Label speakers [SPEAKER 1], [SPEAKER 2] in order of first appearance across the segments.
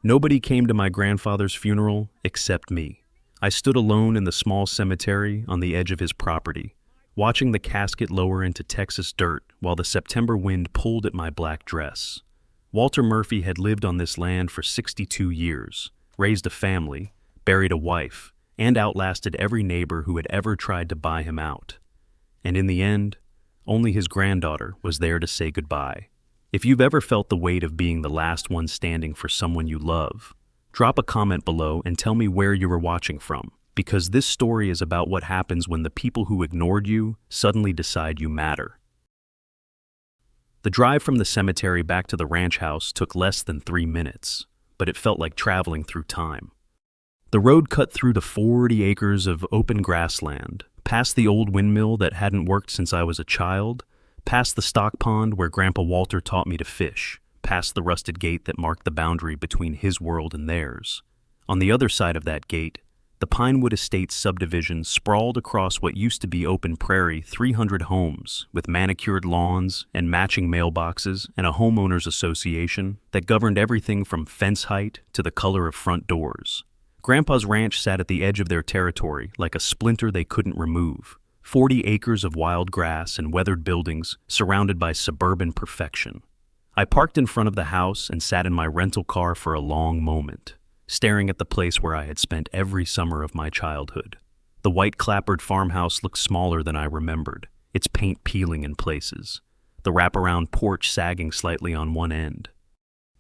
[SPEAKER 1] Nobody came to my grandfather's funeral except me. I stood alone in the small cemetery on the edge of his property, watching the casket lower into Texas dirt while the September wind pulled at my black dress. Walter Murphy had lived on this land for 62 years, raised a family, buried a wife, and outlasted every neighbor who had ever tried to buy him out. And in the end, only his granddaughter was there to say goodbye. If you've ever felt the weight of being the last one standing for someone you love, drop a comment below and tell me where you were watching from, because this story is about what happens when the people who ignored you suddenly decide you matter. The drive from the cemetery back to the ranch house took less than 3 minutes, but it felt like traveling through time. The road cut through the 40 acres of open grassland, past the old windmill that hadn't worked since I was a child, past the stock pond where Grandpa Walter taught me to fish, past the rusted gate that marked the boundary between his world and theirs. On the other side of that gate, the Pinewood Estates subdivision sprawled across what used to be open prairie, 300 homes with manicured lawns and matching mailboxes and a homeowners association that governed everything from fence height to the color of front doors. Grandpa's ranch sat at the edge of their territory like a splinter they couldn't remove. 40 acres of wild grass and weathered buildings surrounded by suburban perfection. I parked in front of the house and sat in my rental car for a long moment, staring at the place where I had spent every summer of my childhood. The white clapboard farmhouse looked smaller than I remembered, its paint peeling in places, the wraparound porch sagging slightly on one end.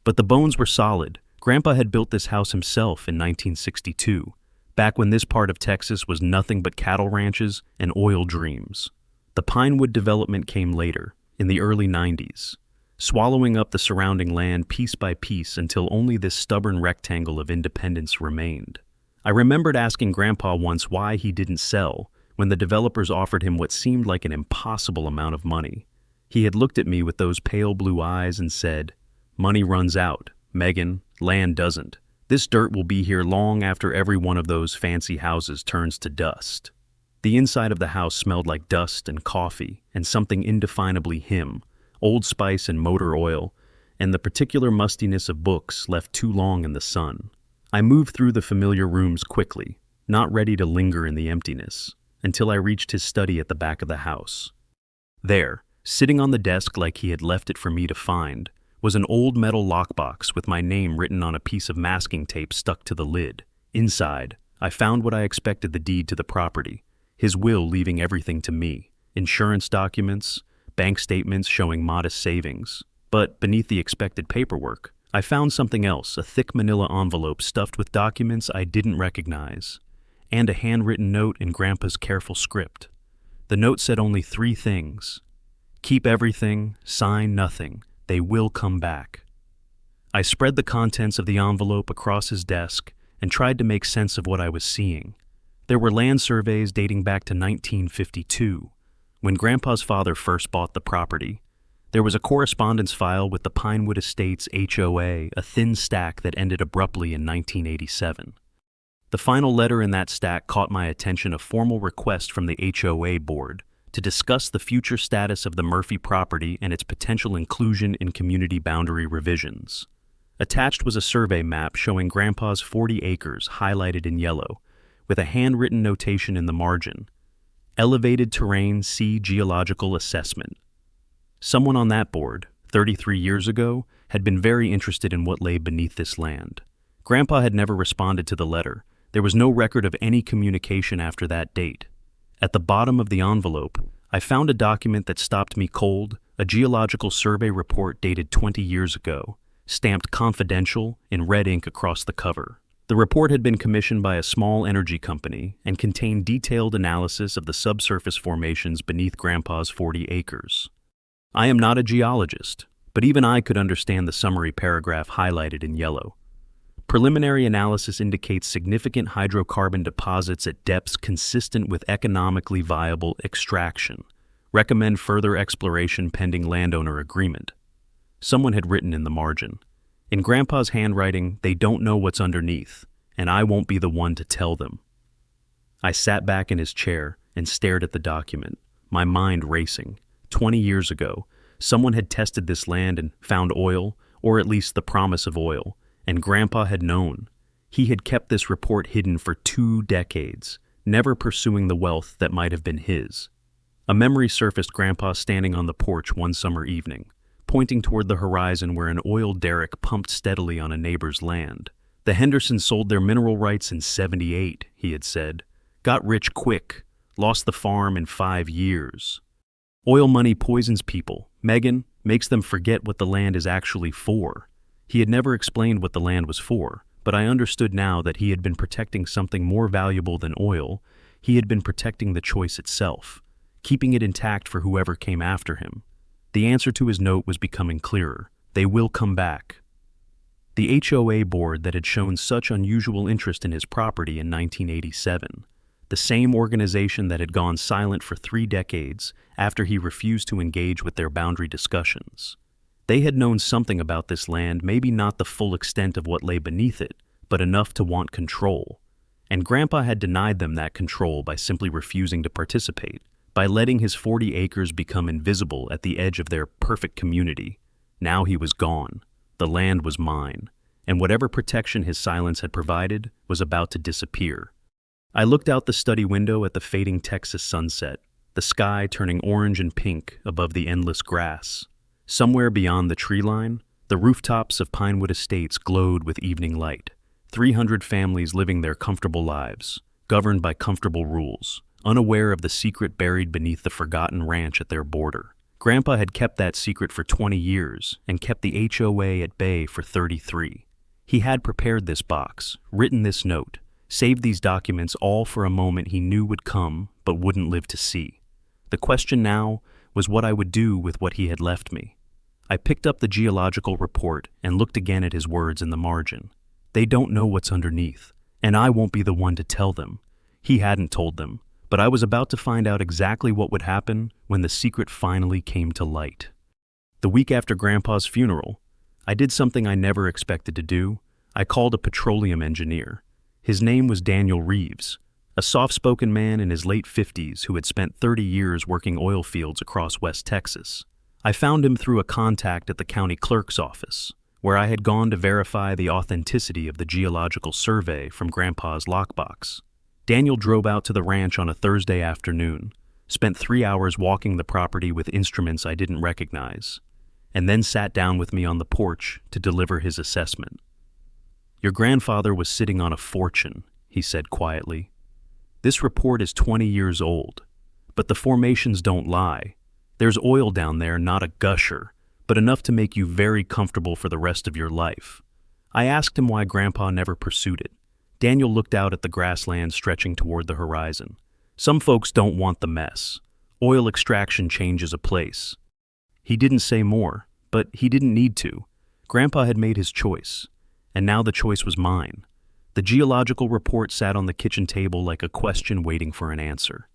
[SPEAKER 1] But the bones were solid. Grandpa had built this house himself in 1962, back when this part of Texas was nothing but cattle ranches and oil dreams. The Pinewood development came later, in the early 90s, swallowing up the surrounding land piece by piece until only this stubborn rectangle of independence remained. I remembered asking Grandpa once why he didn't sell when the developers offered him what seemed like an impossible amount of money. He had looked at me with those pale blue eyes and said, "Money runs out, Megan, land doesn't. This dirt will be here long after every one of those fancy houses turns to dust." The inside of the house smelled like dust and coffee and something indefinably him, Old Spice and motor oil, and the particular mustiness of books left too long in the sun. I moved through the familiar rooms quickly, not ready to linger in the emptiness, until I reached his study at the back of the house. There, sitting on the desk like he had left it for me to find, was an old metal lockbox with my name written on a piece of masking tape stuck to the lid. Inside, I found what I expected: the deed to the property, his will leaving everything to me, insurance documents, bank statements showing modest savings. But beneath the expected paperwork, I found something else, a thick manila envelope stuffed with documents I didn't recognize, and a handwritten note in Grandpa's careful script. The note said only 3 things: keep everything, sign nothing, they will come back. I spread the contents of the envelope across his desk and tried to make sense of what I was seeing. There were land surveys dating back to 1952, when Grandpa's father first bought the property. There was a correspondence file with the Pinewood Estates HOA, a thin stack that ended abruptly in 1987. The final letter in that stack caught my attention: a formal request from the HOA board to discuss the future status of the Murphy property and its potential inclusion in community boundary revisions. Attached was a survey map showing Grandpa's 40 acres highlighted in yellow, with a handwritten notation in the margin: elevated terrain, see geological assessment. Someone on that board, 33 years ago, had been very interested in what lay beneath this land. Grandpa had never responded to the letter. There was no record of any communication after that date. At the bottom of the envelope, I found a document that stopped me cold, a geological survey report dated 20 years ago, stamped confidential in red ink across the cover. The report had been commissioned by a small energy company and contained detailed analysis of the subsurface formations beneath Grandpa's 40 acres. I am not a geologist, but even I could understand the summary paragraph highlighted in yellow. Preliminary analysis indicates significant hydrocarbon deposits at depths consistent with economically viable extraction. Recommend further exploration pending landowner agreement. Someone had written in the margin. In Grandpa's handwriting, they don't know what's underneath, and I won't be the one to tell them. I sat back in his chair and stared at the document, my mind racing. 20 years ago, someone had tested this land and found oil, or at least the promise of oil, And Grandpa had known. He had kept this report hidden for 2 decades, never pursuing the wealth that might have been his. A memory surfaced Grandpa standing on the porch one summer evening, pointing toward the horizon where an oil derrick pumped steadily on a neighbor's land. The Hendersons sold their mineral rights in '78, he had said. Got rich quick, lost the farm in 5 years. Oil money poisons people, Megan, makes them forget what the land is actually for. He had never explained what the land was for, but I understood now that he had been protecting something more valuable than oil. He had been protecting the choice itself, keeping it intact for whoever came after him. The answer to his note was becoming clearer. They will come back. The HOA board that had shown such unusual interest in his property in 1987, the same organization that had gone silent for 3 decades after he refused to engage with their boundary discussions. They had known something about this land, maybe not the full extent of what lay beneath it, but enough to want control. And Grandpa had denied them that control by simply refusing to participate, by letting his 40 acres become invisible at the edge of their perfect community. Now he was gone. The land was mine, and whatever protection his silence had provided was about to disappear. I looked out the study window at the fading Texas sunset, the sky turning orange and pink above the endless grass. Somewhere beyond the tree line, the rooftops of Pinewood Estates glowed with evening light. 300 families living their comfortable lives, governed by comfortable rules, unaware of the secret buried beneath the forgotten ranch at their border. Grandpa had kept that secret for 20 years and kept the HOA at bay for 33. He had prepared this box, written this note, saved these documents all for a moment he knew would come but wouldn't live to see. The question now was what I would do with what he had left me. I picked up the geological report and looked again at his words in the margin. They don't know what's underneath, and I won't be the one to tell them. He hadn't told them, but I was about to find out exactly what would happen when the secret finally came to light. The week after Grandpa's funeral, I did something I never expected to do. I called a petroleum engineer. His name was Daniel Reeves, a soft-spoken man in his late 50s who had spent 30 years working oil fields across West Texas. I found him through a contact at the county clerk's office, where I had gone to verify the authenticity of the geological survey from Grandpa's lockbox. Daniel drove out to the ranch on a Thursday afternoon, spent 3 hours walking the property with instruments I didn't recognize, and then sat down with me on the porch to deliver his assessment. Your grandfather was sitting on a fortune, he said quietly. This report is 20 years old, but the formations don't lie. There's oil down there, not a gusher, but enough to make you very comfortable for the rest of your life. I asked him why Grandpa never pursued it. Daniel looked out at the grassland stretching toward the horizon. Some folks don't want the mess. Oil extraction changes a place. He didn't say more, but he didn't need to. Grandpa had made his choice, and now the choice was mine. The geological report sat on the kitchen table like a question waiting for an answer.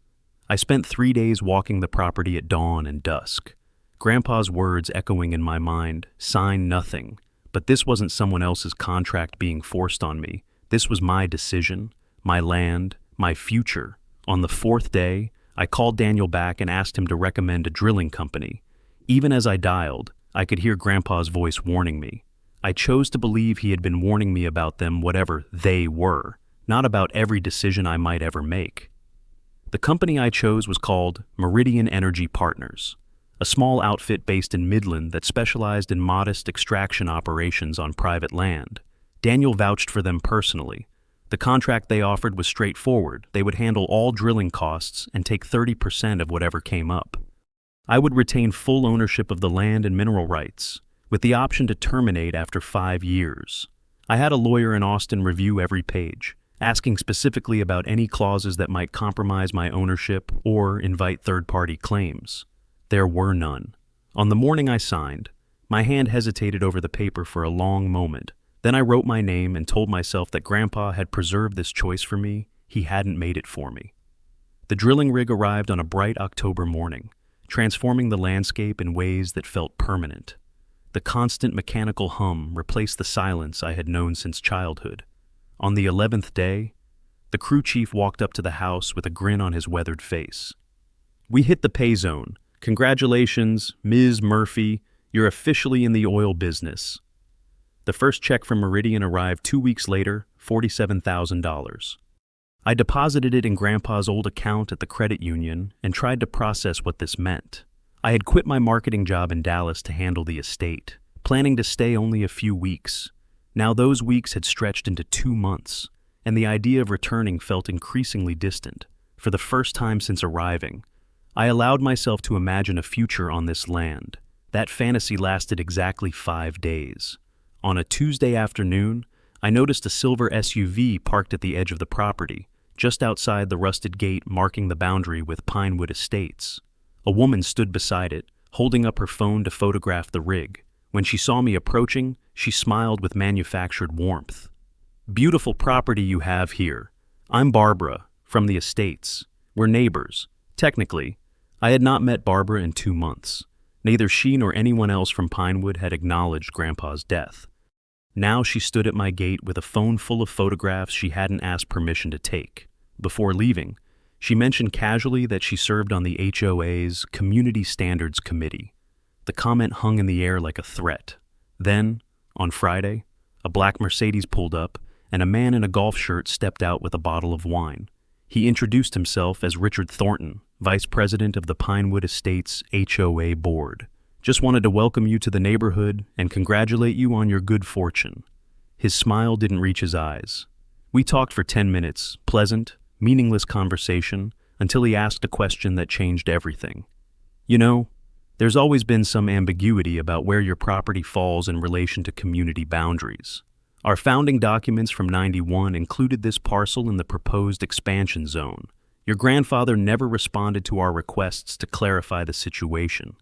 [SPEAKER 1] I spent 3 days walking the property at dawn and dusk. Grandpa's words echoing in my mind, sign nothing. But this wasn't someone else's contract being forced on me. This was my decision, my land, my future. On the 4th day, I called Daniel back and asked him to recommend a drilling company. Even as I dialed, I could hear Grandpa's voice warning me. I chose to believe he had been warning me about them, whatever they were, not about every decision I might ever make. The company I chose was called Meridian Energy Partners, a small outfit based in Midland that specialized in modest extraction operations on private land. Daniel vouched for them personally. The contract they offered was straightforward. They would handle all drilling costs and take 30% of whatever came up. I would retain full ownership of the land and mineral rights, with the option to terminate after 5 years. I had a lawyer in Austin review every page, asking specifically about any clauses that might compromise my ownership or invite third-party claims. There were none. On the morning I signed, my hand hesitated over the paper for a long moment. Then I wrote my name and told myself that Grandpa had preserved this choice for me. He hadn't made it for me. The drilling rig arrived on a bright October morning, transforming the landscape in ways that felt permanent. The constant mechanical hum replaced the silence I had known since childhood. On the 11th day, the crew chief walked up to the house with a grin on his weathered face. We hit the pay zone. Congratulations, Ms. Murphy, you're officially in the oil business. The first check from Meridian arrived 2 weeks later, $47,000. I deposited it in Grandpa's old account at the credit union and tried to process what this meant. I had quit my marketing job in Dallas to handle the estate, planning to stay only a few weeks. Now those weeks had stretched into 2 months, and the idea of returning felt increasingly distant. For the first time since arriving, I allowed myself to imagine a future on this land. That fantasy lasted exactly 5 days. On a Tuesday afternoon, I noticed a silver SUV parked at the edge of the property, just outside the rusted gate marking the boundary with Pinewood Estates. A woman stood beside it, holding up her phone to photograph the rig. When she saw me approaching, she smiled with manufactured warmth. "Beautiful property you have here. I'm Barbara, from the Estates. We're neighbors. Technically, I had not met Barbara in 2 months. Neither she nor anyone else from Pinewood had acknowledged Grandpa's death. Now she stood at my gate with a phone full of photographs she hadn't asked permission to take. Before leaving, she mentioned casually that she served on the HOA's Community Standards Committee. The comment hung in the air like a threat. Then, on Friday, a black Mercedes pulled up, and a man in a golf shirt stepped out with a bottle of wine. He introduced himself as Richard Thornton, Vice President of the Pinewood Estates HOA Board. "Just wanted to welcome you to the neighborhood and congratulate you on your good fortune." His smile didn't reach his eyes. We talked for 10 minutes, pleasant, meaningless conversation, until he asked a question that changed everything. "You know, there's always been some ambiguity about where your property falls in relation to community boundaries. Our founding documents from '91 included this parcel in the proposed expansion zone. Your grandfather never responded to our requests to clarify the situation.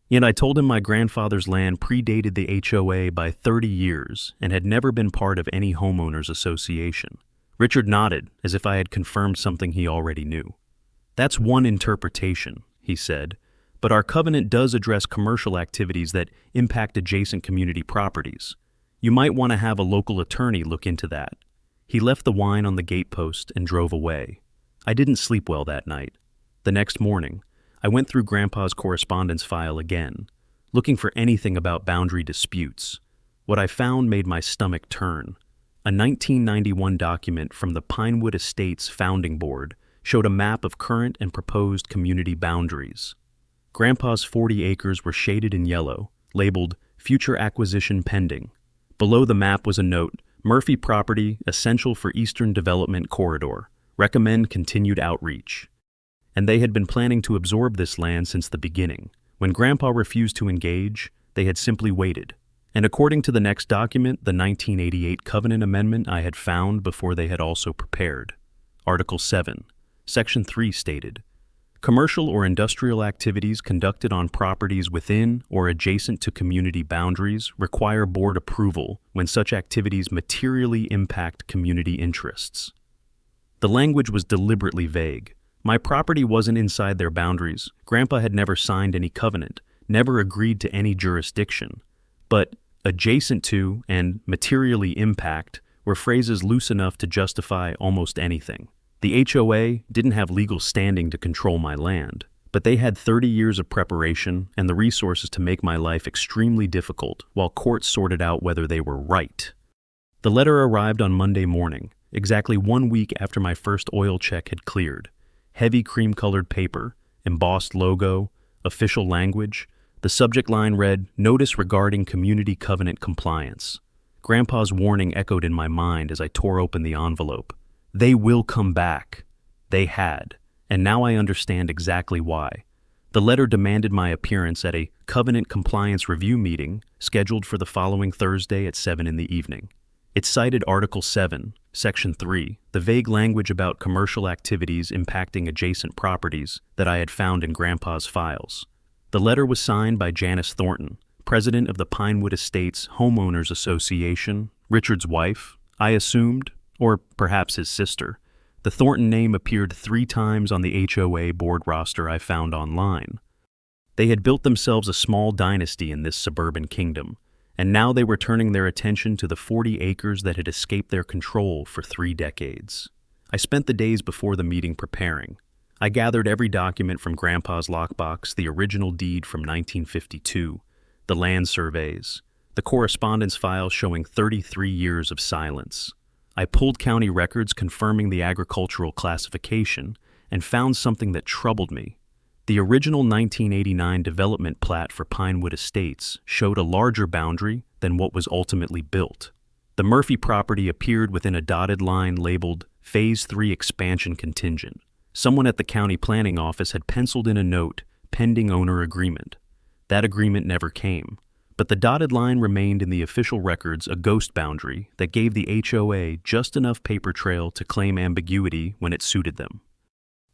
[SPEAKER 1] Yet I told him my grandfather's land predated the HOA by 30 years and had never been part of any homeowners association." Richard nodded, as if I had confirmed something he already knew. "That's one interpretation," he said, "but our covenant does address commercial activities that impact adjacent community properties. You might want to have a local attorney look into that." He left the wine on the gatepost and drove away. I didn't sleep well that night. The next morning, I went through Grandpa's correspondence file again, looking for anything about boundary disputes. What I found made my stomach turn. A 1991 document from the Pinewood Estates Founding Board showed a map of current and proposed community boundaries. Grandpa's 40 acres were shaded in yellow, labeled "Future Acquisition Pending." Below the map was a note, "Murphy Property, essential for Eastern Development Corridor. Recommend continued outreach." And they had been planning to absorb this land since the beginning. When Grandpa refused to engage, they had simply waited. And according to the next document, the 1988 Covenant Amendment I had found before they had also prepared. Article 7, Section 3 stated, "Commercial or industrial activities conducted on properties within or adjacent to community boundaries require board approval when such activities materially impact community interests." The language was deliberately vague. My property wasn't inside their boundaries. Grandpa had never signed any covenant, never agreed to any jurisdiction. But adjacent to and materially impact were phrases loose enough to justify almost anything. The HOA didn't have legal standing to control my land, but they had 30 years of preparation and the resources to make my life extremely difficult while courts sorted out whether they were right. The letter arrived on Monday morning, exactly 1 week after my first oil check had cleared. Heavy cream-colored paper, embossed logo, official language. The subject line read, "Notice regarding community covenant compliance." Grandpa's warning echoed in my mind as I tore open the envelope. They will come back. They had, and now I understand exactly why. The letter demanded my appearance at a covenant compliance review meeting scheduled for the following Thursday at 7 in the evening. It cited Article 7, Section 3, the vague language about commercial activities impacting adjacent properties that I had found in Grandpa's files. The letter was signed by Janice Thornton, president of the Pinewood Estates Homeowners Association, Richard's wife, I assumed, or perhaps his sister. The Thornton name appeared 3 times on the HOA board roster I found online. They had built themselves a small dynasty in this suburban kingdom, and now they were turning their attention to the 40 acres that had escaped their control for 3 decades. I spent the days before the meeting preparing. I gathered every document from Grandpa's lockbox, the original deed from 1952, the land surveys, the correspondence file showing 33 years of silence. I pulled county records confirming the agricultural classification and found something that troubled me. The original 1989 development plat for Pinewood Estates showed a larger boundary than what was ultimately built. The Murphy property appeared within a dotted line labeled Phase 3 Expansion Contingent. Someone at the county planning office had penciled in a note, pending owner agreement. That agreement never came, but the dotted line remained in the official records a ghost boundary that gave the HOA just enough paper trail to claim ambiguity when it suited them.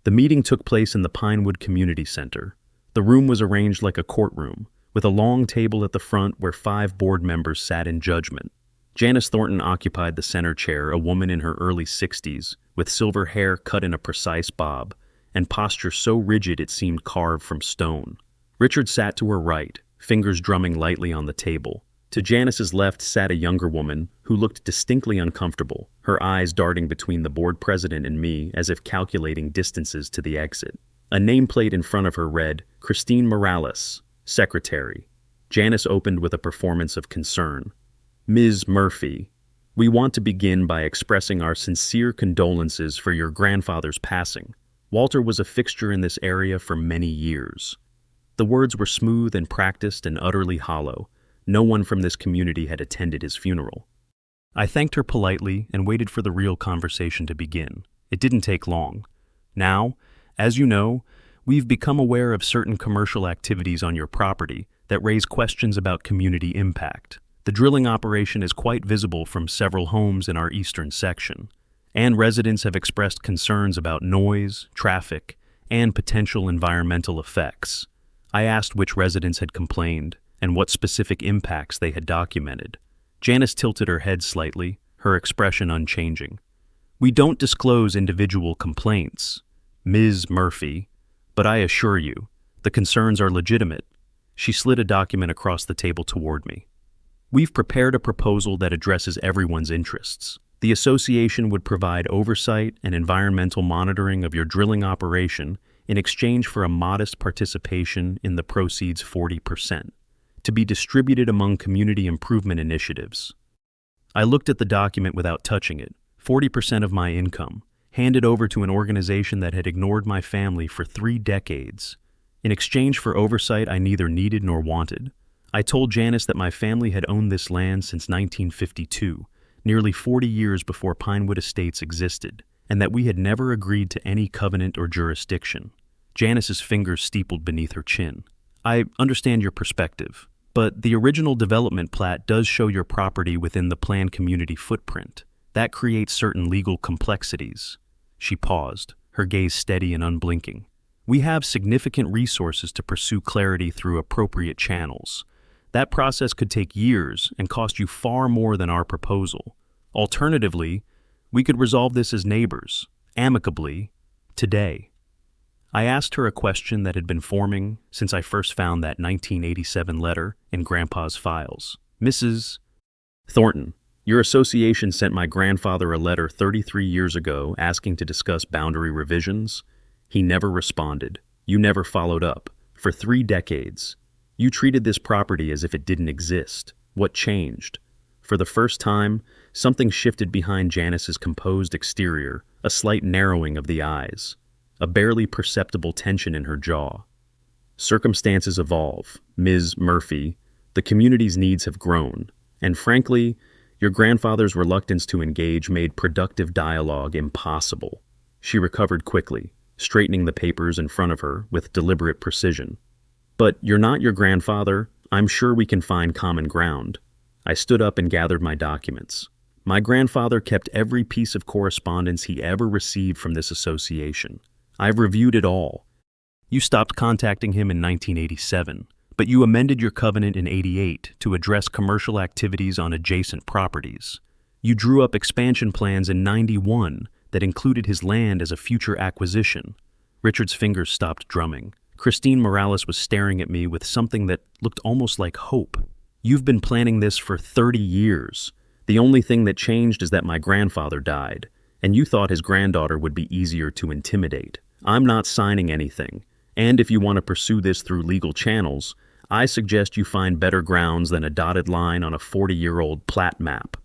[SPEAKER 1] The meeting took place in the Pinewood Community Center. The room was arranged like a courtroom, with a long table at the front where 5 board members sat in judgment. Janice Thornton occupied the center chair, a woman in her early 60s, with silver hair cut in a precise bob, and posture so rigid it seemed carved from stone. Richard sat to her right, fingers drumming lightly on the table. To Janice's left sat a younger woman who looked distinctly uncomfortable, her eyes darting between the board president and me as if calculating distances to the exit. A nameplate in front of her read, Christine Morales, Secretary. Janice opened with a performance of concern. Ms. Murphy, we want to begin by expressing our sincere condolences for your grandfather's passing. Walter was a fixture in this area for many years. The words were smooth and practiced and utterly hollow. No one from this community had attended his funeral. I thanked her politely and waited for the real conversation to begin. It didn't take long. Now, as you know, we've become aware of certain commercial activities on your property that raise questions about community impact. The drilling operation is quite visible from several homes in our eastern section, and residents have expressed concerns about noise, traffic, and potential environmental effects. I asked which residents had complained and what specific impacts they had documented. Janice tilted her head slightly, her expression unchanging. We don't disclose individual complaints, Ms. Murphy, but I assure you, the concerns are legitimate. She slid a document across the table toward me. We've prepared a proposal that addresses everyone's interests. The association would provide oversight and environmental monitoring of your drilling operation in exchange for a modest participation in the proceeds 40%, to be distributed among community improvement initiatives. I looked at the document without touching it. 40% of my income, handed over to an organization that had ignored my family for 3 decades. In exchange for oversight I neither needed nor wanted. I told Janice that my family had owned this land since 1952, nearly 40 years before Pinewood Estates existed, and that we had never agreed to any covenant or jurisdiction. Janice's fingers steepled beneath her chin. I understand your perspective, but the original development plat does show your property within the planned community footprint. That creates certain legal complexities. She paused, her gaze steady and unblinking. We have significant resources to pursue clarity through appropriate channels. That process could take years and cost you far more than our proposal. Alternatively, we could resolve this as neighbors, amicably, today. I asked her a question that had been forming since I first found that 1987 letter in Grandpa's files. Mrs. Thornton, your association sent my grandfather a letter 33 years ago asking to discuss boundary revisions. He never responded. You never followed up. For 3 decades. You treated this property as if it didn't exist. What changed? For the first time, something shifted behind Janice's composed exterior, a slight narrowing of the eyes, a barely perceptible tension in her jaw. Circumstances evolve, Ms. Murphy. The community's needs have grown, and frankly, your grandfather's reluctance to engage made productive dialogue impossible. She recovered quickly, straightening the papers in front of her with deliberate precision. But you're not your grandfather. I'm sure we can find common ground. I stood up and gathered my documents. My grandfather kept every piece of correspondence he ever received from this association. I've reviewed it all. You stopped contacting him in 1987, but you amended your covenant in '88 to address commercial activities on adjacent properties. You drew up expansion plans in '91 that included his land as a future acquisition. Richard's fingers stopped drumming. Christine Morales was staring at me with something that looked almost like hope. You've been planning this for 30 years. The only thing that changed is that my grandfather died, and you thought his granddaughter would be easier to intimidate. I'm not signing anything, and if you want to pursue this through legal channels, I suggest you find better grounds than a dotted line on a 40-year-old plat map.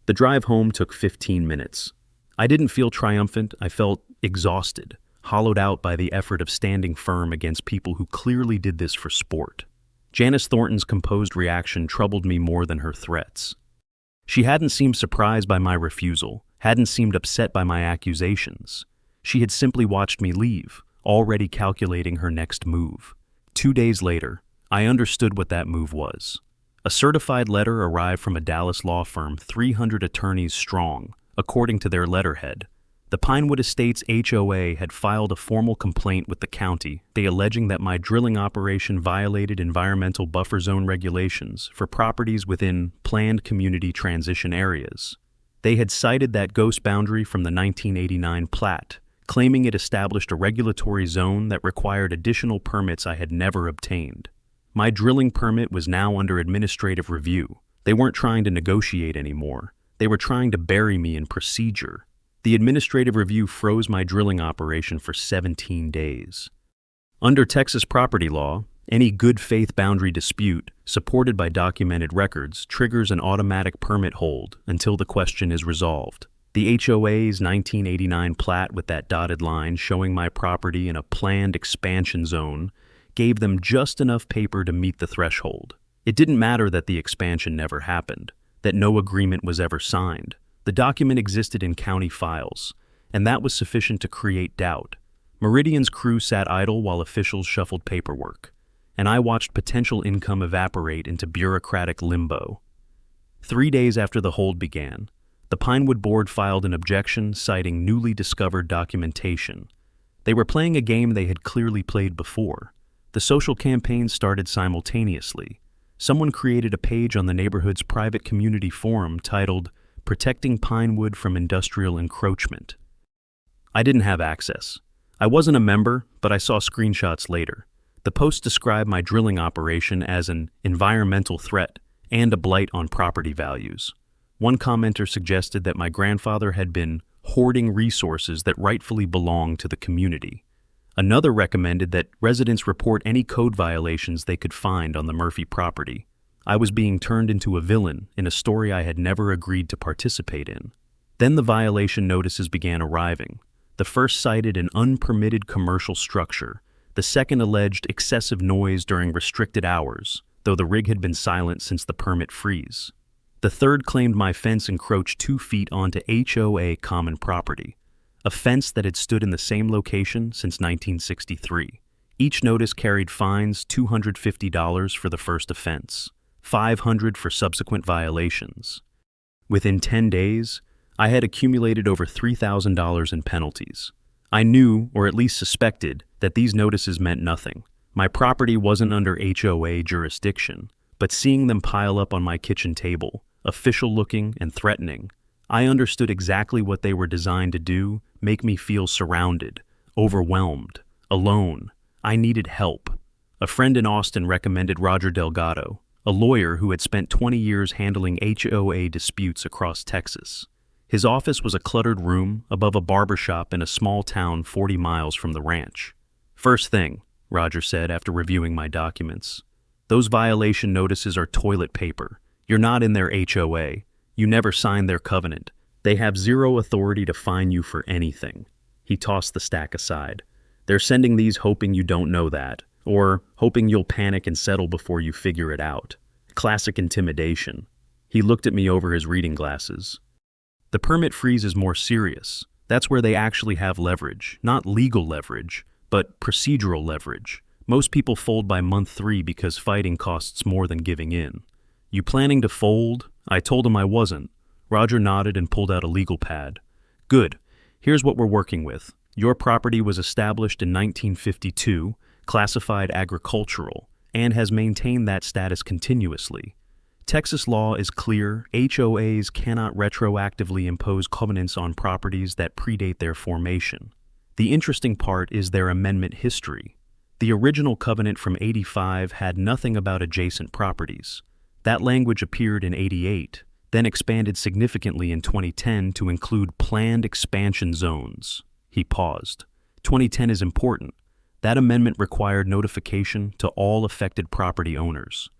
[SPEAKER 1] The drive home took 15 minutes. I didn't feel triumphant, I felt exhausted, hollowed out by the effort of standing firm against people who clearly did this for sport. Janice Thornton's composed reaction troubled me more than her threats. She hadn't seemed surprised by my refusal, hadn't seemed upset by my accusations. She had simply watched me leave, already calculating her next move. 2 days later, I understood what that move was. A certified letter arrived from a Dallas law firm 300 attorneys strong, according to their letterhead. The Pinewood Estates HOA had filed a formal complaint with the county, they alleging that my drilling operation violated environmental buffer zone regulations for properties within planned community transition areas. They had cited that ghost boundary from the 1989 plat, claiming it established a regulatory zone that required additional permits I had never obtained. My drilling permit was now under administrative review. They weren't trying to negotiate anymore. They were trying to bury me in procedure. The administrative review froze my drilling operation for 17 days. Under Texas property law, any good faith boundary dispute, supported by documented records, triggers an automatic permit hold until the question is resolved. The HOA's 1989 plat with that dotted line showing my property in a planned expansion zone gave them just enough paper to meet the threshold. It didn't matter that the expansion never happened, that no agreement was ever signed. The document existed in county files, and that was sufficient to create doubt. Meridian's crew sat idle while officials shuffled paperwork, and I watched potential income evaporate into bureaucratic limbo. 3 days after the hold began, the Pinewood Board filed an objection citing newly discovered documentation. They were playing a game they had clearly played before. The social campaign started simultaneously. Someone created a page on the neighborhood's private community forum titled Protecting Pinewood from Industrial Encroachment. I didn't have access. I wasn't a member, but I saw screenshots later. The post described my drilling operation as an environmental threat and a blight on property values. One commenter suggested that my grandfather had been hoarding resources that rightfully belonged to the community. Another recommended that residents report any code violations they could find on the Murphy property. I was being turned into a villain in a story I had never agreed to participate in. Then the violation notices began arriving. The first cited an unpermitted commercial structure. The second alleged excessive noise during restricted hours, though the rig had been silent since the permit freeze. The third claimed my fence encroached 2 feet onto HOA common property, a fence that had stood in the same location since 1963. Each notice carried fines $250 for the first offense, $500 for subsequent violations. Within 10 days, I had accumulated over $3,000 in penalties. I knew, or at least suspected, that these notices meant nothing. My property wasn't under HOA jurisdiction, but seeing them pile up on my kitchen table, official-looking and threatening, I understood exactly what they were designed to do, make me feel surrounded, overwhelmed, alone. I needed help. A friend in Austin recommended Roger Delgado, a lawyer who had spent 20 years handling HOA disputes across Texas. His office was a cluttered room above a barbershop in a small town 40 miles from the ranch. First thing, Roger said after reviewing my documents, those violation notices are toilet paper. You're not in their HOA. You never signed their covenant. They have zero authority to fine you for anything. He tossed the stack aside. They're sending these hoping you don't know that, or hoping you'll panic and settle before you figure it out. Classic intimidation. He looked at me over his reading glasses. The permit freeze is more serious. That's where they actually have leverage, not legal leverage, but procedural leverage. Most people fold by month 3 because fighting costs more than giving in. You planning to fold? I told him I wasn't. Roger nodded and pulled out a legal pad. Good. Here's what we're working with. Your property was established in 1952, classified agricultural, and has maintained that status continuously. Texas law is clear. HOAs cannot retroactively impose covenants on properties that predate their formation. The interesting part is their amendment history. The original covenant from '85 had nothing about adjacent properties. That language appeared in '88, then expanded significantly in 2010 to include planned expansion zones. He paused. 2010 is important. That amendment required notification to all affected property owners.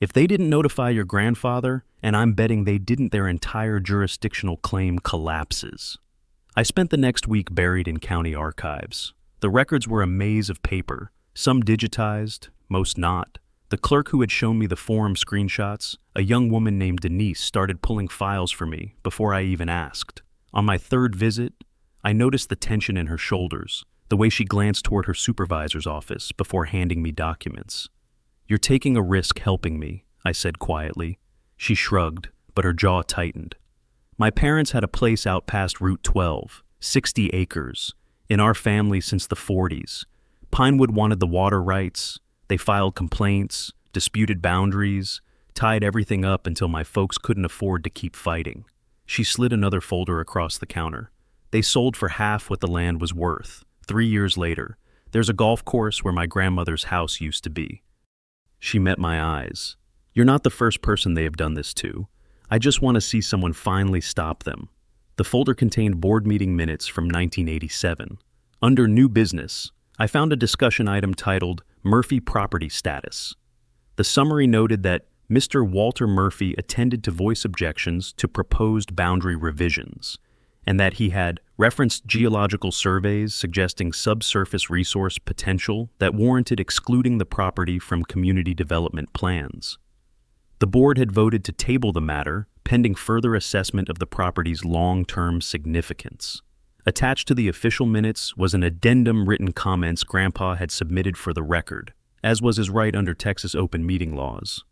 [SPEAKER 1] If they didn't notify your grandfather, and I'm betting they didn't, their entire jurisdictional claim collapses. I spent the next week buried in county archives. The records were a maze of paper, some digitized, most not. The clerk who had shown me the form screenshots, a young woman named Denise, started pulling files for me before I even asked. On my third visit, I noticed the tension in her shoulders, the way she glanced toward her supervisor's office before handing me documents. "You're taking a risk helping me," I said quietly. She shrugged, but her jaw tightened. "My parents had a place out past Route 12, 60 acres, in our family since the 40s. Pinewood wanted the water rights. They filed complaints, disputed boundaries, tied everything up until my folks couldn't afford to keep fighting." She slid another folder across the counter. "They sold for half what the land was worth. 3 years later, there's a golf course where my grandmother's house used to be." She met my eyes. "You're not the first person they have done this to. I just want to see someone finally stop them." The folder contained board meeting minutes from 1987. Under New Business, I found a discussion item titled Murphy Property Status. The summary noted that Mr. Walter Murphy attended to voice objections to proposed boundary revisions, and that he had referenced geological surveys suggesting subsurface resource potential that warranted excluding the property from community development plans. The board had voted to table the matter pending further assessment of the property's long-term significance. Attached to the official minutes was an addendum written comments Grandpa had submitted for the record, as was his right under Texas open meeting laws.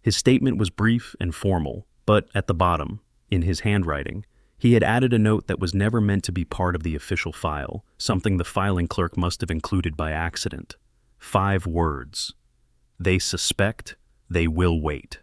[SPEAKER 1] His statement was brief and formal, but at the bottom, in his handwriting, he had added a note that was never meant to be part of the official file, something the filing clerk must have included by accident. 5 words. "They suspect, they will wait."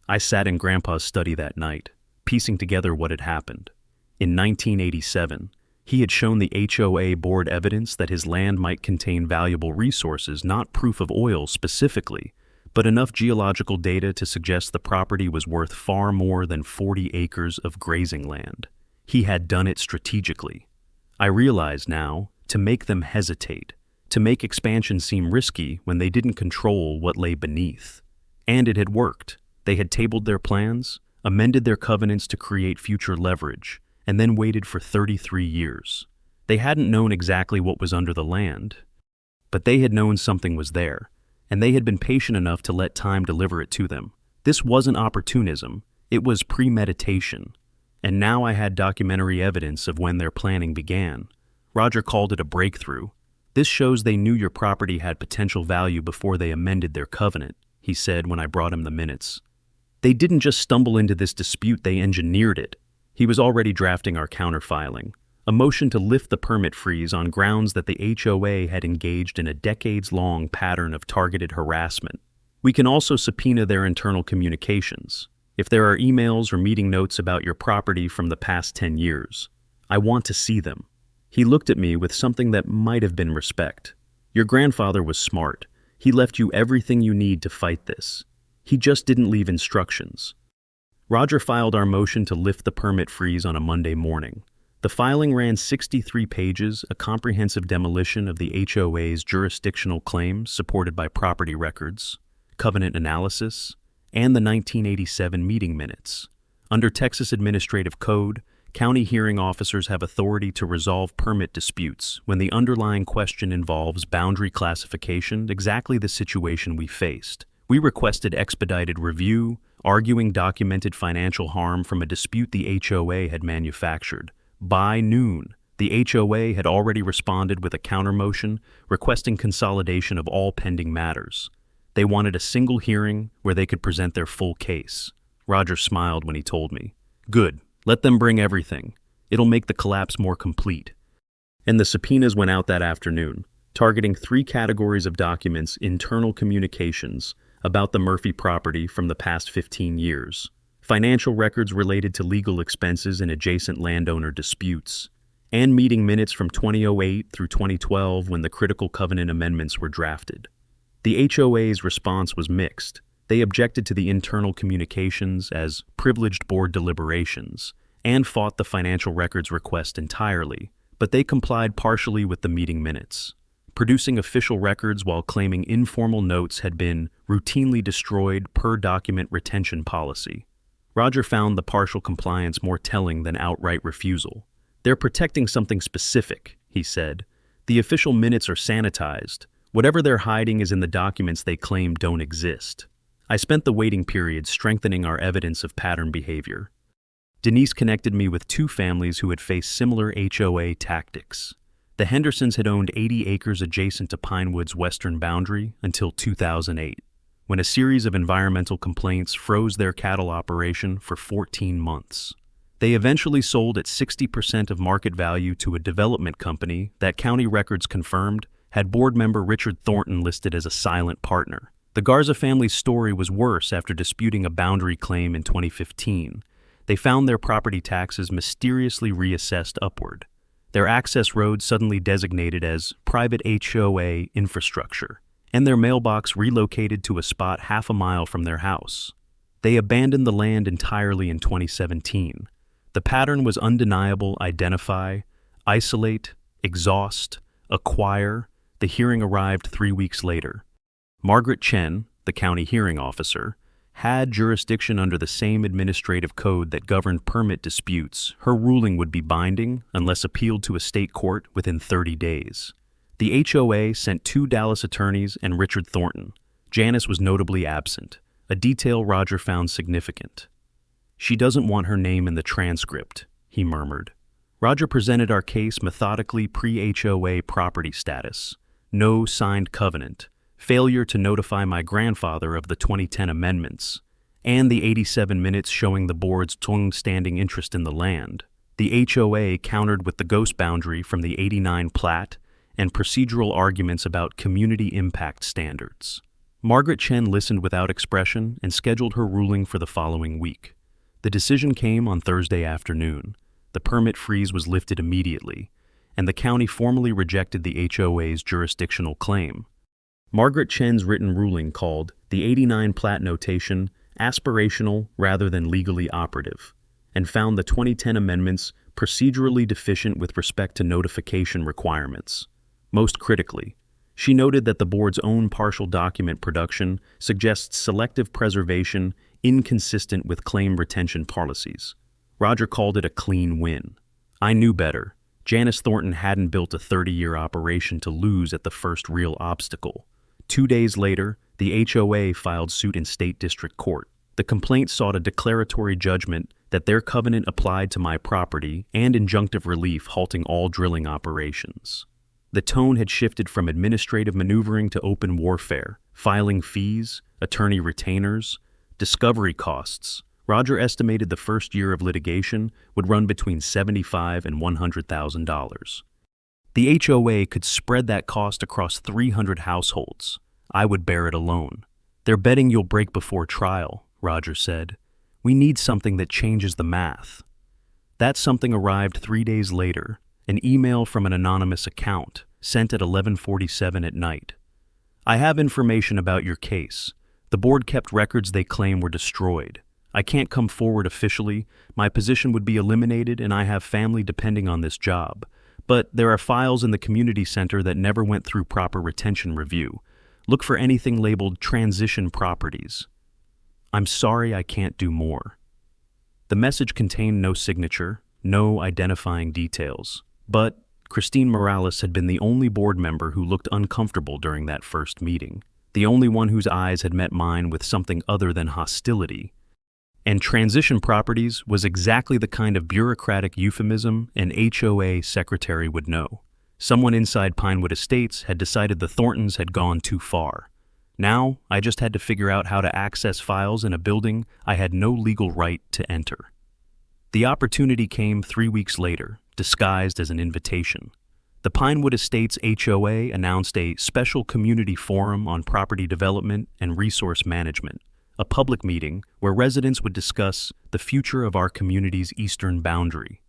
[SPEAKER 1] I sat in Grandpa's study that night, piecing together what had happened. In 1987, he had shown the HOA board evidence that his land might contain valuable resources, not proof of oil specifically, but enough geological data to suggest the property was worth far more than 40 acres of grazing land. He had done it strategically. I realize now, to make them hesitate, to make expansion seem risky when they didn't control what lay beneath. And it had worked. They had tabled their plans, amended their covenants to create future leverage, and then waited for 33 years. They hadn't known exactly what was under the land, but they had known something was there, and they had been patient enough to let time deliver it to them. This wasn't opportunism, it was premeditation. And now I had documentary evidence of when their planning began. Roger called it a breakthrough. "This shows they knew your property had potential value before they amended their covenant," he said when I brought him the minutes. "They didn't just stumble into this dispute, they engineered it." He was already drafting our counterfiling, a motion to lift the permit freeze on grounds that the HOA had engaged in a decades-long pattern of targeted harassment. "We can also subpoena their internal communications. If there are emails or meeting notes about your property from the past 10 years, I want to see them." He looked at me with something that might have been respect. "Your grandfather was smart. He left you everything you need to fight this. He just didn't leave instructions." Roger filed our motion to lift the permit freeze on a Monday morning. The filing ran 63 pages, a comprehensive demolition of the HOA's jurisdictional claims supported by property records, covenant analysis, and the 1987 meeting minutes. Under Texas Administrative Code, county hearing officers have authority to resolve permit disputes when the underlying question involves boundary classification, exactly the situation we faced. We requested expedited review, arguing documented financial harm from a dispute the HOA had manufactured. By noon, the HOA had already responded with a countermotion requesting consolidation of all pending matters. They wanted a single hearing where they could present their full case. Roger smiled when he told me, "Good, let them bring everything. It'll make the collapse more complete." And the subpoenas went out that afternoon, targeting 3 categories of documents: internal communications about the Murphy property from the past 15 years, financial records related to legal expenses and adjacent landowner disputes, and meeting minutes from 2008 through 2012 when the critical covenant amendments were drafted. The HOA's response was mixed. They objected to the internal communications as privileged board deliberations and fought the financial records request entirely, but they complied partially with the meeting minutes. producing official records while claiming informal notes had been routinely destroyed per document retention policy. Roger found the partial compliance more telling than outright refusal. "They're protecting something specific," he said. "The official minutes are sanitized. Whatever they're hiding is in the documents they claim don't exist." I spent the waiting period strengthening our evidence of pattern behavior. Denise connected me with two families who had faced similar HOA tactics. The Hendersons had owned 80 acres adjacent to Pinewood's western boundary until 2008, when a series of environmental complaints froze their cattle operation for 14 months. They eventually sold at 60% of market value to a development company that county records confirmed had board member Richard Thornton listed as a silent partner. The Garza family's story was worse after disputing a boundary claim in 2015. They found their property taxes mysteriously reassessed upward. Their access road suddenly designated as private HOA infrastructure, and their mailbox relocated to a spot half a mile from their house. They abandoned the land entirely in 2017. The pattern was undeniable: identify, isolate, exhaust, acquire. The hearing arrived 3 weeks later. Margaret Chen, the county hearing officer, had jurisdiction under the same administrative code that governed permit disputes. Her ruling would be binding unless appealed to a state court within 30 days. The HOA sent 2 Dallas attorneys and Richard Thornton. Janice was notably absent, a detail Roger found significant. "She doesn't want her name in the transcript," he murmured. Roger presented our case methodically: pre-HOA property status, no signed covenant, failure to notify my grandfather of the 2010 amendments, and the 87 minutes showing the board's long-standing interest in the land. The HOA countered with the ghost boundary from the 89 plat and procedural arguments about community impact standards. Margaret Chen listened without expression and scheduled her ruling for the following week. The decision came on Thursday afternoon. The permit freeze was lifted immediately, and the county formally rejected the HOA's jurisdictional claim. Margaret Chen's written ruling called the 89 plat notation aspirational rather than legally operative, and found the 2010 amendments procedurally deficient with respect to notification requirements. Most critically, she noted that the board's own partial document production suggests selective preservation inconsistent with claim retention policies. Roger called it a clean win. I knew better. Janice Thornton hadn't built a 30-year operation to lose at the first real obstacle. 2 days later, the HOA filed suit in state district court. The complaint sought a declaratory judgment that their covenant applied to my property and injunctive relief halting all drilling operations. The tone had shifted from administrative maneuvering to open warfare: filing fees, attorney retainers, discovery costs. Roger estimated the first year of litigation would run between $75,000 and $100,000. The HOA could spread that cost across 300 households. I would bear it alone. "They're betting you'll break before trial," Roger said. "We need something that changes the math." That something arrived 3 days later, an email from an anonymous account, sent at 11:47 at night. "I have information about your case. The board kept records they claim were destroyed. I can't come forward officially. My position would be eliminated, and I have family depending on this job. But there are files in the community center that never went through proper retention review. Look for anything labeled transition properties. I'm sorry I can't do more." The message contained no signature, no identifying details. But Christine Morales had been the only board member who looked uncomfortable during that first meeting, the only one whose eyes had met mine with something other than hostility. And transition properties was exactly the kind of bureaucratic euphemism an HOA secretary would know. Someone inside Pinewood Estates had decided the Thorntons had gone too far. Now, I just had to figure out how to access files in a building I had no legal right to enter. The opportunity came 3 weeks later, disguised as an invitation. The Pinewood Estates HOA announced a special community forum on property development and resource management, a public meeting where residents would discuss the future of our community's eastern boundary.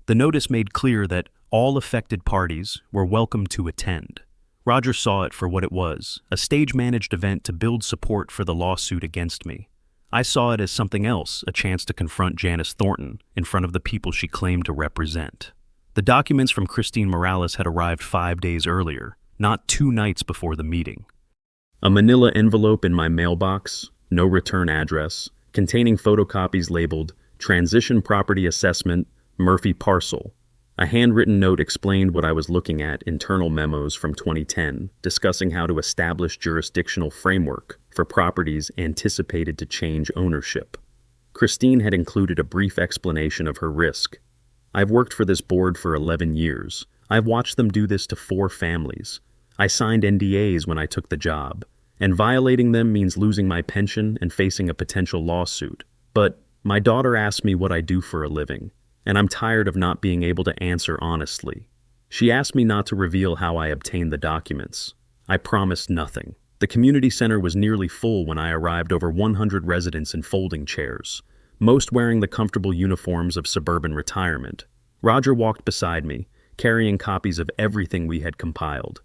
[SPEAKER 1] The notice made clear that all affected parties were welcome to attend. Roger saw it for what it was, a stage-managed event to build support for the lawsuit against me. I saw it as something else, a chance to confront Janice Thornton in front of the people she claimed to represent. The documents from Christine Morales had arrived 5 days earlier, not 2 nights before the meeting. A manila envelope in my mailbox, no return address, containing photocopies labeled Transition Property Assessment, Murphy Parcel. A handwritten note explained what I was looking at, internal memos from 2010, discussing how to establish jurisdictional framework for properties anticipated to change ownership. Christine had included a brief explanation of her risk. I've worked for this board for 11 years. I've watched them do this to 4 families. I signed NDAs when I took the job, and violating them means losing my pension and facing a potential lawsuit. But my daughter asked me what I do for a living, and I'm tired of not being able to answer honestly. She asked me not to reveal how I obtained the documents. I promised nothing. The community center was nearly full when I arrived, over 100 residents in folding chairs, most wearing the comfortable uniforms of suburban retirement. Roger walked beside me, carrying copies of everything we had compiled.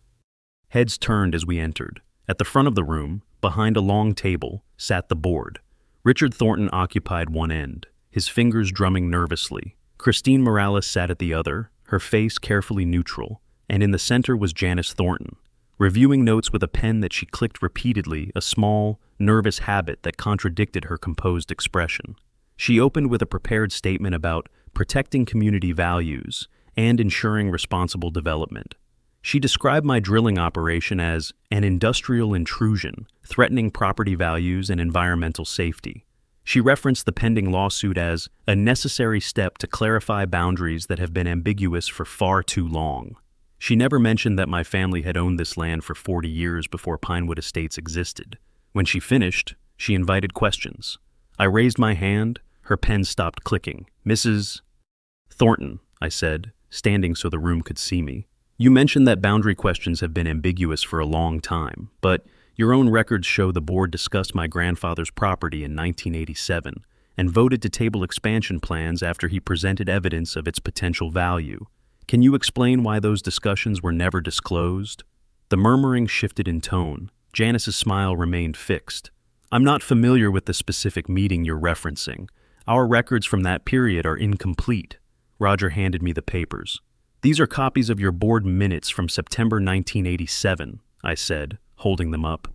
[SPEAKER 1] Heads turned as we entered. At the front of the room, behind a long table, sat the board. Richard Thornton occupied one end, his fingers drumming nervously. Christine Morales sat at the other, her face carefully neutral, and in the center was Janice Thornton, reviewing notes with a pen that she clicked repeatedly, a small, nervous habit that contradicted her composed expression. She opened with a prepared statement about protecting community values and ensuring responsible development. She described my drilling operation as an industrial intrusion, threatening property values and environmental safety. She referenced the pending lawsuit as a necessary step to clarify boundaries that have been ambiguous for far too long. She never mentioned that my family had owned this land for 40 years before Pinewood Estates existed. When she finished, she invited questions. I raised my hand, her pen stopped clicking. "Mrs. Thornton," I said, standing so the room could see me. "You mentioned that boundary questions have been ambiguous for a long time, but your own records show the board discussed my grandfather's property in 1987 and voted to table expansion plans after he presented evidence of its potential value. Can you explain why those discussions were never disclosed?" The murmuring shifted in tone. Janice's smile remained fixed. "I'm not familiar with the specific meeting you're referencing. Our records from that period are incomplete." Roger handed me the papers. "These are copies of your board minutes from September 1987, I said, holding them up.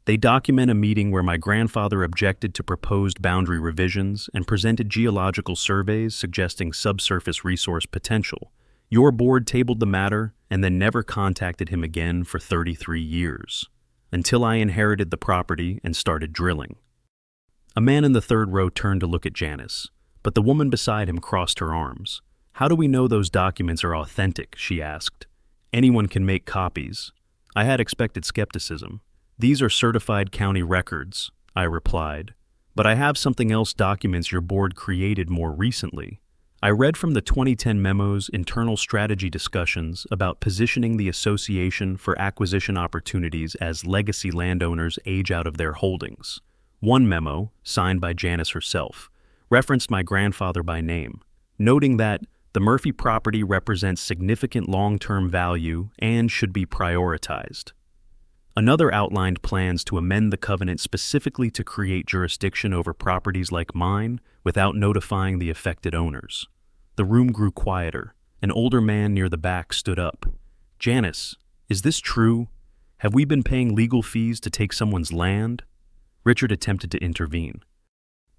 [SPEAKER 1] "They document a meeting where my grandfather objected to proposed boundary revisions and presented geological surveys suggesting subsurface resource potential. Your board tabled the matter and then never contacted him again for 33 years, until I inherited the property and started drilling." A man in the third row turned to look at Janice, but the woman beside him crossed her arms. "How do we know those documents are authentic?" she asked. "Anyone can make copies." I had expected skepticism. "These are certified county records," I replied. "But I have something else documents your board created more recently." I read from the 2010 memo's internal strategy discussions about positioning the association for acquisition opportunities as legacy landowners age out of their holdings. One memo, signed by Janice herself, referenced my grandfather by name, noting that the Murphy property represents significant long-term value and should be prioritized. Another outlined plans to amend the covenant specifically to create jurisdiction over properties like mine without notifying the affected owners. The room grew quieter. An older man near the back stood up. "Janice, is this true? Have we been paying legal fees to take someone's land?" Richard attempted to intervene.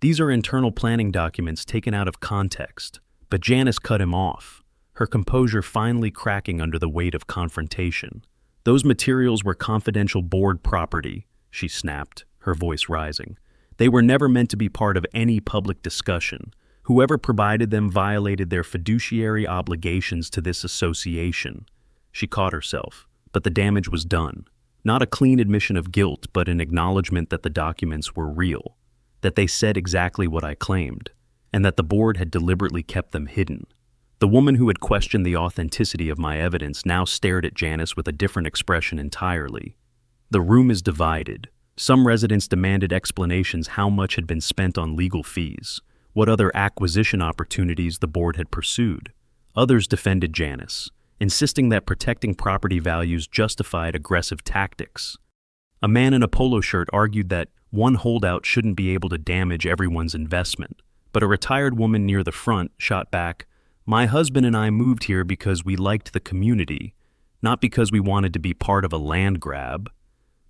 [SPEAKER 1] "These are internal planning documents taken out of context," but Janice cut him off, her composure finally cracking under the weight of confrontation. "Those materials were confidential board property," she snapped, her voice rising. "They were never meant to be part of any public discussion. Whoever provided them violated their fiduciary obligations to this association." She caught herself, but the damage was done. Not a clean admission of guilt, but an acknowledgement that the documents were real, that they said exactly what I claimed, and that the board had deliberately kept them hidden. The woman who had questioned the authenticity of my evidence now stared at Janice with a different expression entirely. The room is divided. Some residents demanded explanations how much had been spent on legal fees, what other acquisition opportunities the board had pursued. Others defended Janice, insisting that protecting property values justified aggressive tactics. A man in a polo shirt argued that one holdout shouldn't be able to damage everyone's investment, but a retired woman near the front shot back, "My husband and I moved here because we liked the community, not because we wanted to be part of a land grab.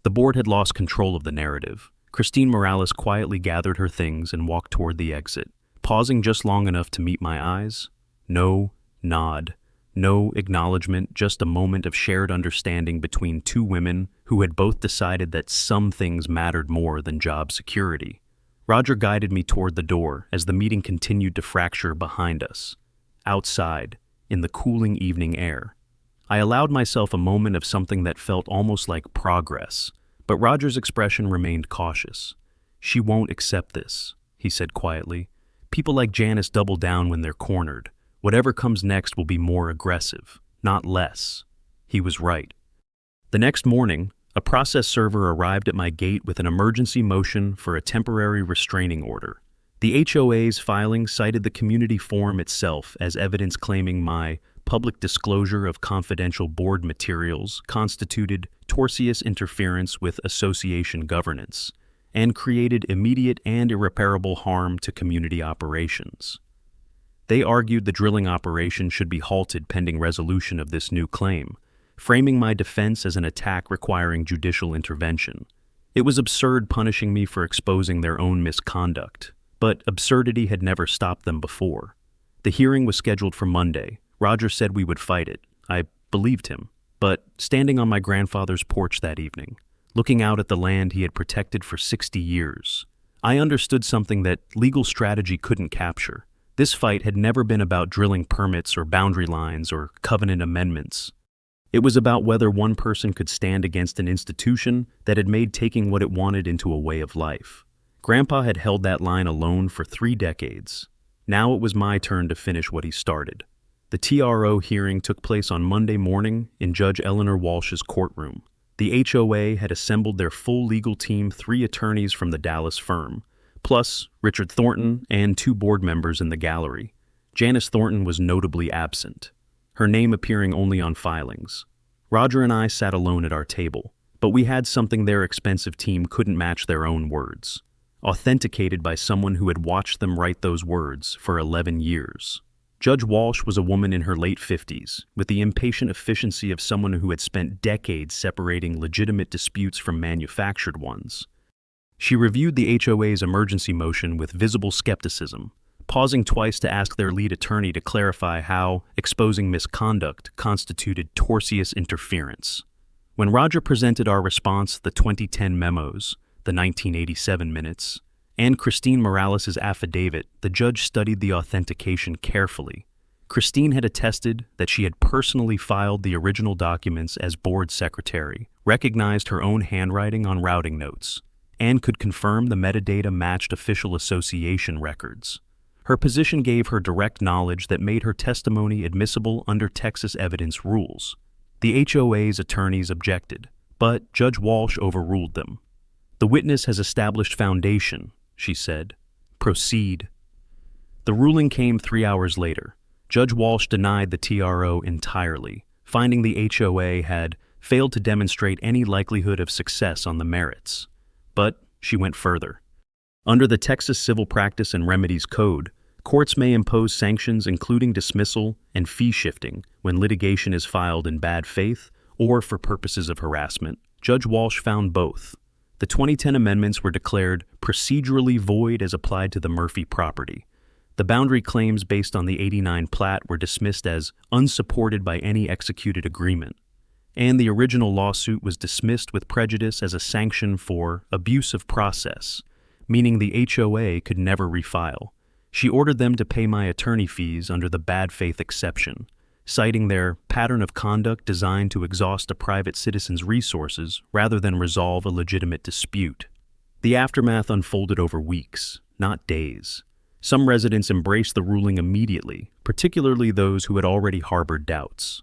[SPEAKER 1] The board had lost control of the narrative. Christine Morales quietly gathered her things and walked toward the exit, pausing just long enough to meet my eyes. No nod, no acknowledgement, just a moment of shared understanding between two women who had both decided that some things mattered more than job security. Roger guided me toward the door as the meeting continued to fracture behind us. Outside, in the cooling evening air, I allowed myself a moment of something that felt almost like progress, but Roger's expression remained cautious. "She won't accept this," he said quietly. "People like Janice double down when they're cornered. Whatever comes next will be more aggressive, not less." He was right. The next morning, a process server arrived at my gate with an emergency motion for a temporary restraining order. The HOA's filing cited the community form itself as evidence claiming my public disclosure of confidential board materials constituted tortious interference with association governance and created immediate and irreparable harm to community operations. They argued the drilling operation should be halted pending resolution of this new claim, framing my defense as an attack requiring judicial intervention. It was absurd punishing me for exposing their own misconduct, but absurdity had never stopped them before. The hearing was scheduled for Monday. Roger said we would fight it. I believed him. But standing on my grandfather's porch that evening, looking out at the land he had protected for 60 years, I understood something that legal strategy couldn't capture. This fight had never been about drilling permits or boundary lines or covenant amendments. It was about whether one person could stand against an institution that had made taking what it wanted into a way of life. Grandpa had held that line alone for 3 decades. Now it was my turn to finish what he started. The TRO hearing took place on Monday morning in Judge Eleanor Walsh's courtroom. The HOA had assembled their full legal team, 3 attorneys from the Dallas firm, plus Richard Thornton and 2 board members in the gallery. Janice Thornton was notably absent, her name appearing only on filings. Roger and I sat alone at our table, but we had something their expensive team couldn't match: their own words, authenticated by someone who had watched them write those words for 11 years. Judge Walsh was a woman in her late 50s, with the impatient efficiency of someone who had spent decades separating legitimate disputes from manufactured ones. She reviewed the HOA's emergency motion with visible skepticism, pausing twice to ask their lead attorney to clarify how exposing misconduct constituted tortious interference. When Roger presented our response, the 2010 memos, the 1987 minutes, and Christine Morales' affidavit, the judge studied the authentication carefully. Christine had attested that she had personally filed the original documents as board secretary, recognized her own handwriting on routing notes, and could confirm the metadata matched official association records. Her position gave her direct knowledge that made her testimony admissible under Texas evidence rules. The HOA's attorneys objected, but Judge Walsh overruled them. "The witness has established foundation," she said. "Proceed." The ruling came 3 hours later. Judge Walsh denied the TRO entirely, finding the HOA had failed to demonstrate any likelihood of success on the merits. But she went further. Under the Texas Civil Practice and Remedies Code, courts may impose sanctions including dismissal and fee shifting when litigation is filed in bad faith or for purposes of harassment. Judge Walsh found both. The 2010 amendments were declared procedurally void as applied to the Murphy property. The boundary claims based on the '89 plat were dismissed as unsupported by any executed agreement, and the original lawsuit was dismissed with prejudice as a sanction for abuse of process, meaning the HOA could never refile. She ordered them to pay my attorney fees under the bad faith exception, citing their pattern of conduct designed to exhaust a private citizen's resources rather than resolve a legitimate dispute. The aftermath unfolded over weeks, not days. Some residents embraced the ruling immediately, particularly those who had already harbored doubts.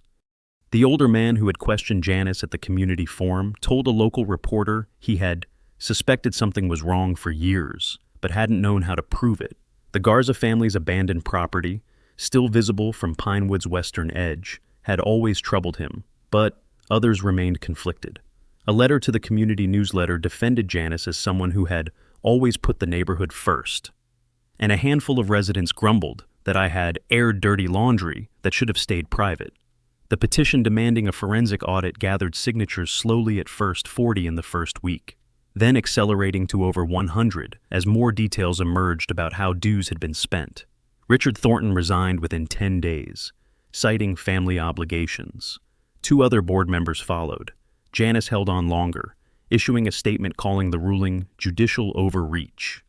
[SPEAKER 1] The older man who had questioned Janice at the community forum told a local reporter he had suspected something was wrong for years, but hadn't known how to prove it. The Garza family's abandoned property, still visible from Pinewood's western edge, had always troubled him, but others remained conflicted. A letter to the community newsletter defended Janice as someone who had always put the neighborhood first, and a handful of residents grumbled that I had aired dirty laundry that should have stayed private. The petition demanding a forensic audit gathered signatures slowly, at first 40 in the first week, then accelerating to over 100 as more details emerged about how dues had been spent. Richard Thornton resigned within 10 days, citing family obligations. 2 other board members followed. Janice held on longer, issuing a statement calling the ruling judicial overreach.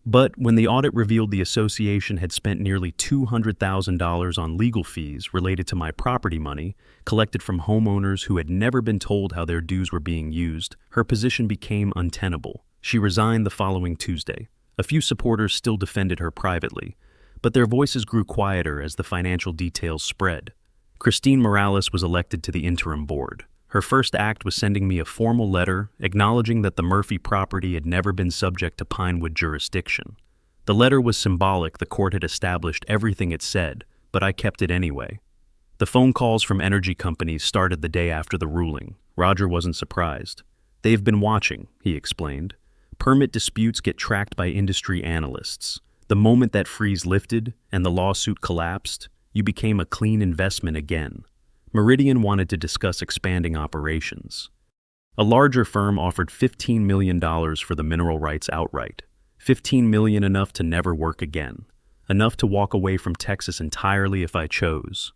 [SPEAKER 1] But when the audit revealed the association had spent nearly $200,000 on legal fees related to my property money, collected from homeowners who had never been told how their dues were being used, her position became untenable. She resigned the following Tuesday. A few supporters still defended her privately, but their voices grew quieter as the financial details spread. Christine Morales was elected to the interim board. Her first act was sending me a formal letter acknowledging that the Murphy property had never been subject to Pinewood jurisdiction. The letter was symbolic. The court had established everything it said, but I kept it anyway. The phone calls from energy companies started the day after the ruling. Roger wasn't surprised. "They've been watching," he explained. "Permit disputes get tracked by industry analysts. The moment that freeze lifted and the lawsuit collapsed, you became a clean investment again." Meridian wanted to discuss expanding operations. A larger firm offered $15 million for the mineral rights outright. $15 million, enough to never work again. Enough to walk away from Texas entirely if I chose.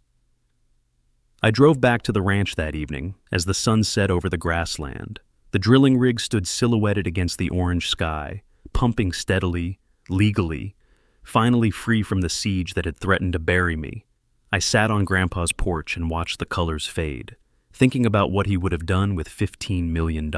[SPEAKER 1] I drove back to the ranch that evening as the sun set over the grassland. The drilling rig stood silhouetted against the orange sky, pumping steadily, legally, finally free from the siege that had threatened to bury me. I sat on Grandpa's porch and watched the colors fade, thinking about what he would have done with $15 million,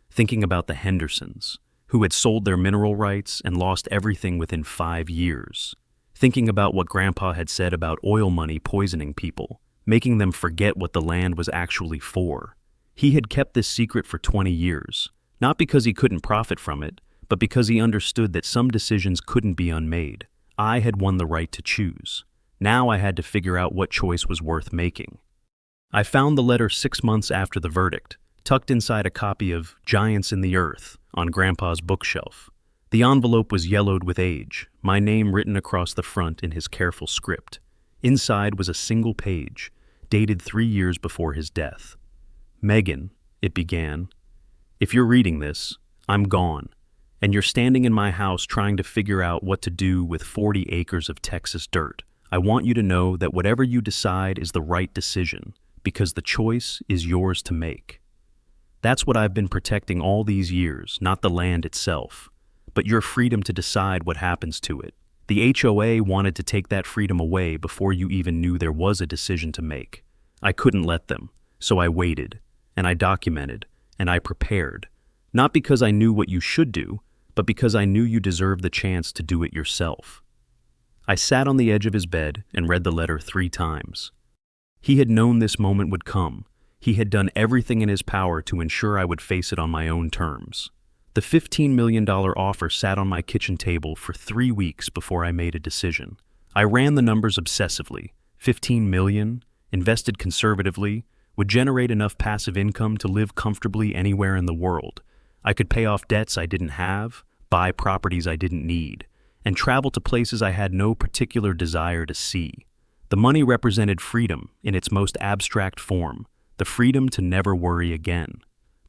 [SPEAKER 1] thinking about the Hendersons, who had sold their mineral rights and lost everything within 5 years, thinking about what Grandpa had said about oil money poisoning people, making them forget what the land was actually for. He had kept this secret for 20 years, not because he couldn't profit from it, but because he understood that some decisions couldn't be unmade. I had won the right to choose. Now I had to figure out what choice was worth making. I found the letter 6 months after the verdict, tucked inside a copy of Giants in the Earth on Grandpa's bookshelf. The envelope was yellowed with age, my name written across the front in his careful script. Inside was a single page, dated 3 years before his death. "Megan," it began, "if you're reading this, I'm gone, and you're standing in my house trying to figure out what to do with 40 acres of Texas dirt. I want you to know that whatever you decide is the right decision, because the choice is yours to make. That's what I've been protecting all these years, not the land itself, but your freedom to decide what happens to it. The HOA wanted to take that freedom away before you even knew there was a decision to make. I couldn't let them, so I waited, and I documented, and I prepared, not because I knew what you should do, but because I knew you deserved the chance to do it yourself." I sat on the edge of his bed and read the letter 3 times. He had known this moment would come. He had done everything in his power to ensure I would face it on my own terms. The $15 million offer sat on my kitchen table for 3 weeks before I made a decision. I ran the numbers obsessively. $15 million, invested conservatively, would generate enough passive income to live comfortably anywhere in the world. I could pay off debts I didn't have, buy properties I didn't need, and travel to places I had no particular desire to see. The money represented freedom in its most abstract form, the freedom to never worry again.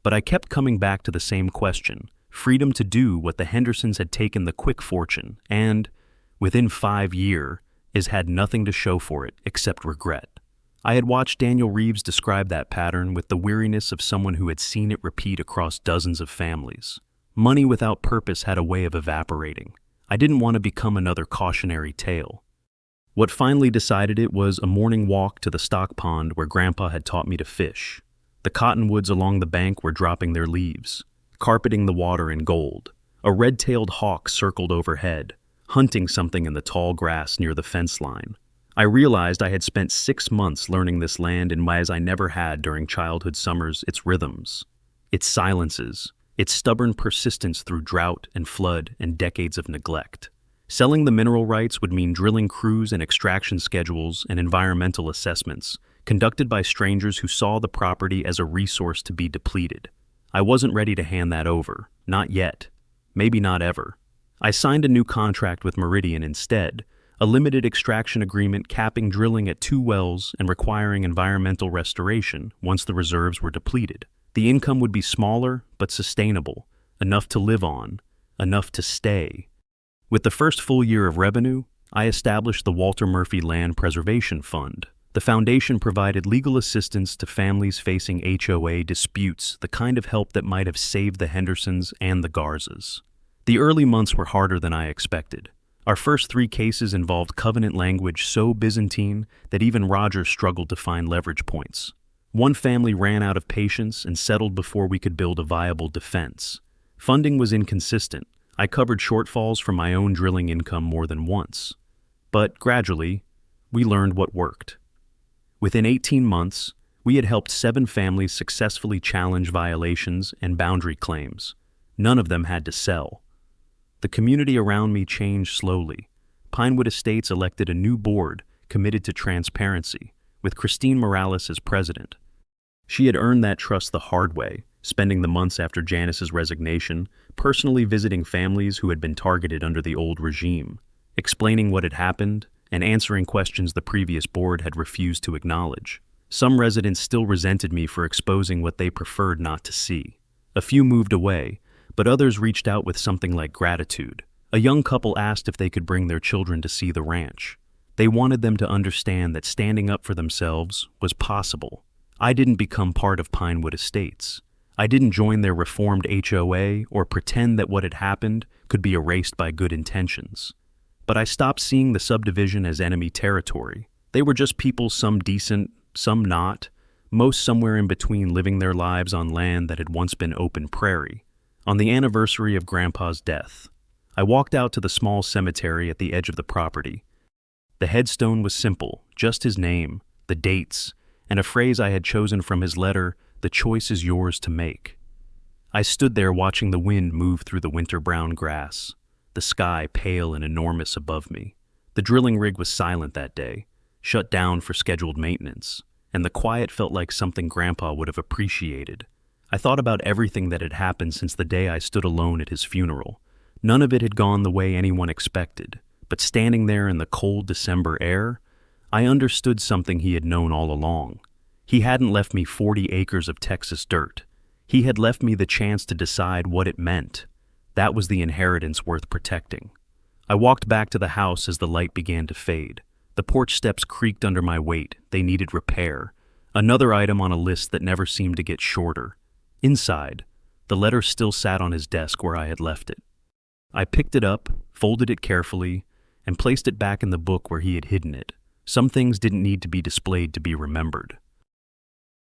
[SPEAKER 1] But I kept coming back to the same question, freedom to do what the Hendersons had taken the quick fortune and, within 5 years, had nothing to show for it except regret. I had watched Daniel Reeves describe that pattern with the weariness of someone who had seen it repeat across dozens of families. Money without purpose had a way of evaporating. I didn't want to become another cautionary tale. What finally decided it was a morning walk to the stock pond where Grandpa had taught me to fish. The cottonwoods along the bank were dropping their leaves, carpeting the water in gold. A red-tailed hawk circled overhead, hunting something in the tall grass near the fence line. I realized I had spent 6 months learning this land in ways I never had during childhood summers, its rhythms, its silences, its stubborn persistence through drought and flood and decades of neglect. Selling the mineral rights would mean drilling crews and extraction schedules and environmental assessments, conducted by strangers who saw the property as a resource to be depleted. I wasn't ready to hand that over, not yet, maybe not ever. I signed a new contract with Meridian instead, a limited extraction agreement capping drilling at 2 wells and requiring environmental restoration once the reserves were depleted. The income would be smaller but sustainable, enough to live on, enough to stay. With the first full year of revenue, I established the Walter Murphy Land Preservation Fund. The foundation provided legal assistance to families facing HOA disputes, the kind of help that might have saved the Hendersons and the Garzas. The early months were harder than I expected. Our first 3 cases involved covenant language so Byzantine that even Roger struggled to find leverage points. One family ran out of patience and settled before we could build a viable defense. Funding was inconsistent. I covered shortfalls from my own drilling income more than once. But gradually, we learned what worked. Within 18 months, we had helped 7 families successfully challenge violations and boundary claims. None of them had to sell. The community around me changed slowly. Pinewood Estates elected a new board committed to transparency, with Christine Morales as president. She had earned that trust the hard way, spending the months after Janice's resignation personally visiting families who had been targeted under the old regime, explaining what had happened, and answering questions the previous board had refused to acknowledge. Some residents still resented me for exposing what they preferred not to see. A few moved away, but others reached out with something like gratitude. A young couple asked if they could bring their children to see the ranch. They wanted them to understand that standing up for themselves was possible. I didn't become part of Pinewood Estates. I didn't join their reformed HOA or pretend that what had happened could be erased by good intentions. But I stopped seeing the subdivision as enemy territory. They were just people, some decent, some not, most somewhere in between, living their lives on land that had once been open prairie. On the anniversary of Grandpa's death, I walked out to the small cemetery at the edge of the property. The headstone was simple, just his name, the dates, and a phrase I had chosen from his letter, "The choice is yours to make." I stood there watching the wind move through the winter-brown grass, the sky pale and enormous above me. The drilling rig was silent that day, shut down for scheduled maintenance, and the quiet felt like something Grandpa would have appreciated. I thought about everything that had happened since the day I stood alone at his funeral. None of it had gone the way anyone expected, but standing there in the cold December air, I understood something he had known all along. He hadn't left me 40 acres of Texas dirt. He had left me the chance to decide what it meant. That was the inheritance worth protecting. I walked back to the house as the light began to fade. The porch steps creaked under my weight. They needed repair. Another item on a list that never seemed to get shorter. Inside, the letter still sat on his desk where I had left it. I picked it up, folded it carefully, and placed it back in the book where he had hidden it. Some things didn't need to be displayed to be remembered.